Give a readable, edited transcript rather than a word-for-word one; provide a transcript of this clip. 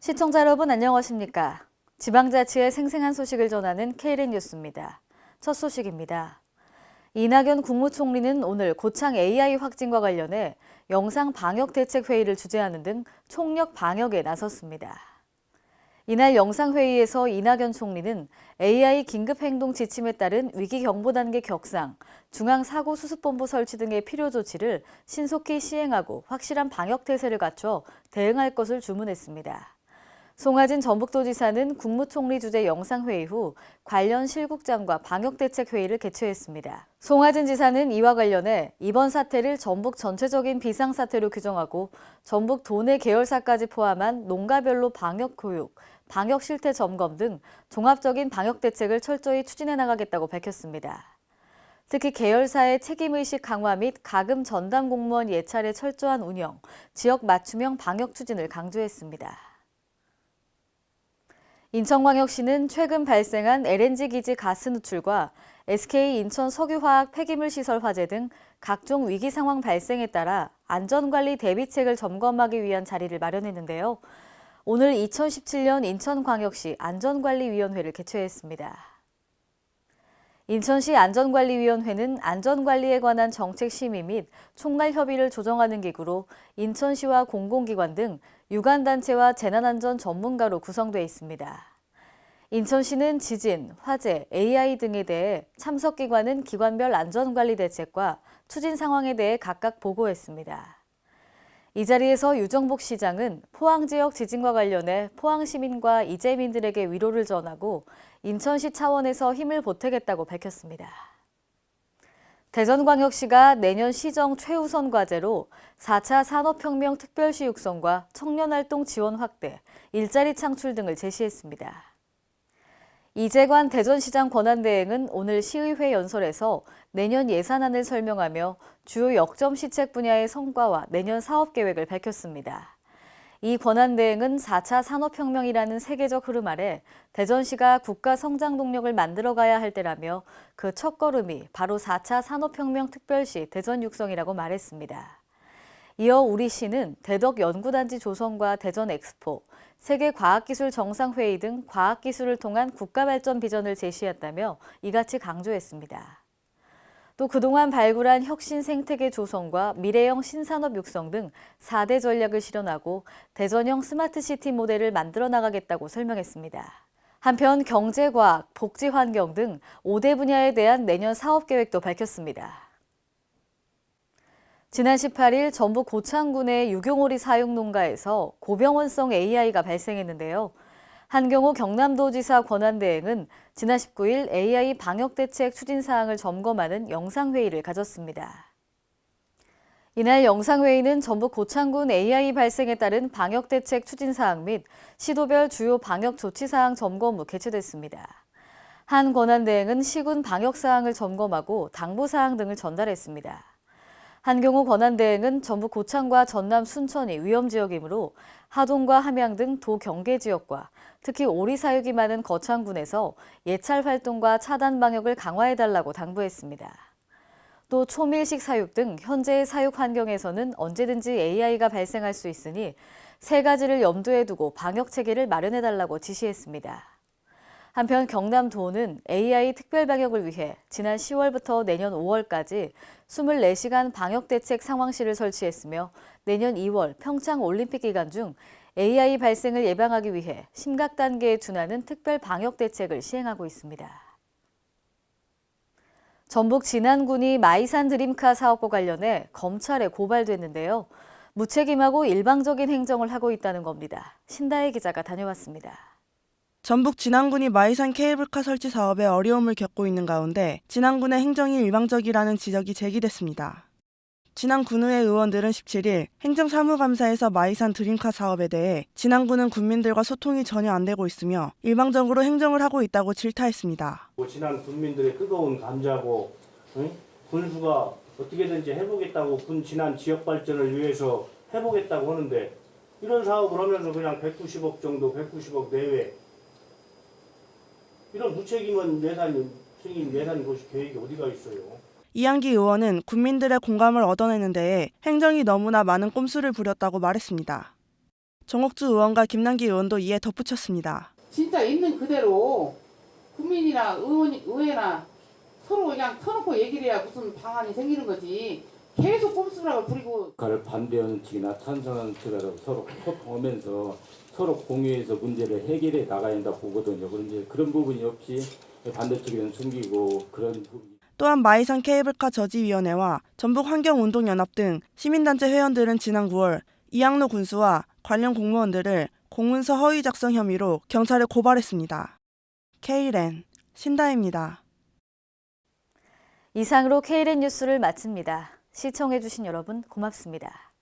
시청자 여러분 안녕하십니까? 지방자치의 생생한 소식을 전하는 KLN 뉴스입니다. 첫 소식입니다. 이낙연 국무총리는 오늘 고창 AI 확진과 관련해 영상 방역 대책 회의를 주재하는 등 총력 방역에 나섰습니다. 이날 영상회의에서 이낙연 총리는 AI 긴급행동 지침에 따른 위기경보단계 격상, 중앙사고수습본부 설치 등의 필요 조치를 신속히 시행하고 확실한 방역태세를 갖춰 대응할 것을 주문했습니다. 송하진 전북도지사는 국무총리 주재 영상회의 후 관련 실국장과 방역대책회의를 개최했습니다. 송하진 지사는 이와 관련해 이번 사태를 전북 전체적인 비상사태로 규정하고 전북 도내 계열사까지 포함한 농가별로 방역교육, 방역실태 점검 등 종합적인 방역대책을 철저히 추진해 나가겠다고 밝혔습니다. 특히 계열사의 책임의식 강화 및 가금 전담 공무원 예찰의 철저한 운영, 지역 맞춤형 방역 추진을 강조했습니다. 인천광역시는 최근 발생한 LNG 기지 가스 누출과 SK 인천 석유화학 폐기물 시설 화재 등 각종 위기 상황 발생에 따라 안전관리 대비책을 점검하기 위한 자리를 마련했는데요. 오늘 2017년 인천광역시 안전관리위원회를 개최했습니다. 인천시 안전관리위원회는 안전관리에 관한 정책 심의 및 총괄 협의를 조정하는 기구로 인천시와 공공기관 등 유관단체와 재난안전 전문가로 구성되어 있습니다. 인천시는 지진, 화재, AI 등에 대해 참석기관은 기관별 안전관리 대책과 추진 상황에 대해 각각 보고했습니다. 이 자리에서 유정복 시장은 포항 지역 지진과 관련해 포항 시민과 이재민들에게 위로를 전하고 인천시 차원에서 힘을 보태겠다고 밝혔습니다. 대전광역시가 내년 시정 최우선 과제로 4차 산업혁명 특별시 육성과 청년활동 지원 확대, 일자리 창출 등을 제시했습니다. 이재관 대전시장 권한대행은 오늘 시의회 연설에서 내년 예산안을 설명하며 주요 역점 시책 분야의 성과와 내년 사업계획을 밝혔습니다. 이 권한대행은 4차 산업혁명이라는 세계적 흐름 아래 대전시가 국가 성장 동력을 만들어가야 할 때라며 그 첫걸음이 바로 4차 산업혁명 특별시 대전 육성이라고 말했습니다. 이어 우리 시는 대덕 연구단지 조성과 대전 엑스포, 세계과학기술 정상회의 등 과학기술을 통한 국가발전 비전을 제시했다며 이같이 강조했습니다. 또 그동안 발굴한 혁신 생태계 조성과 미래형 신산업 육성 등 4대 전략을 실현하고 대전형 스마트시티 모델을 만들어 나가겠다고 설명했습니다. 한편 경제과학, 복지환경 등 5대 분야에 대한 내년 사업계획도 밝혔습니다. 지난 18일 전북 고창군의 유경오리 사육농가에서 고병원성 AI가 발생했는데요. 한경호 경남도지사 권한대행은 지난 19일 AI 방역대책 추진 사항을 점검하는 영상회의를 가졌습니다. 이날 영상회의는 전북 고창군 AI 발생에 따른 방역대책 추진 사항 및 시도별 주요 방역 조치 사항 점검 후 개최됐습니다. 한 권한대행은 시군 방역 사항을 점검하고 당부 사항 등을 전달했습니다. 한경호 권한대행은 전북 고창과 전남 순천이 위험지역이므로 하동과 함양 등 도경계 지역과 특히 오리 사육이 많은 거창군에서 예찰 활동과 차단 방역을 강화해달라고 당부했습니다. 또 초밀식 사육 등 현재의 사육 환경에서는 언제든지 AI가 발생할 수 있으니 세 가지를 염두에 두고 방역 체계를 마련해달라고 지시했습니다. 한편 경남도는 AI 특별 방역을 위해 지난 10월부터 내년 5월까지 24시간 방역대책 상황실을 설치했으며 내년 2월 평창 올림픽 기간 중 AI 발생을 예방하기 위해 심각 단계에 준하는 특별 방역대책을 시행하고 있습니다. 전북 진안군이 마이산 드림카 사업과 관련해 검찰에 고발됐는데요. 무책임하고 일방적인 행정을 하고 있다는 겁니다. 신다혜 기자가 다녀왔습니다. 전북 진안군이 마이산 케이블카 설치 사업에 어려움을 겪고 있는 가운데 진안군의 행정이 일방적이라는 지적이 제기됐습니다. 진안군의회 의원들은 17일 행정사무감사에서 마이산 드림카 사업에 대해 진안군은 군민들과 소통이 전혀 안 되고 있으며 일방적으로 행정을 하고 있다고 질타했습니다. 진안 군민들의 뜨거운 감자고 군수가 어떻게든지 해보겠다고 군 진안 지역 발전을 위해서 해보겠다고 하는데 이런 사업을 하면서 그냥 190억 정도, 190억 내외 이런 무책임한 예산 것이 계획이 어디가 있어요? 이한기 의원은 국민들의 공감을 얻어내는 데에 행정이 너무나 많은 꼼수를 부렸다고 말했습니다. 정옥주 의원과 김남기 의원도 이에 덧붙였습니다. 진짜 있는 그대로 국민이나 의회나 서로 그냥 터놓고 얘기를 해야 무슨 방안이 생기는 거지. 계속 꼼수락을 부리고. 그걸 반대하는 측이나 찬성하는 측으로 서로 소통하면서 서로 공유해서 문제를 해결해 나가야 한다 보거든요. 그런데 그런 부분이 없이 반대쪽에는 숨기고 그런 부분이. 또한 마이산 케이블카 저지위원회와 전북환경운동연합 등 시민단체 회원들은 지난 9월 이양로 군수와 관련 공무원들을 공문서 허위 작성 혐의로 경찰에 고발했습니다. K랜 신다입니다. 이상으로 K랜 뉴스를 마칩니다. 시청해주신 여러분 고맙습니다.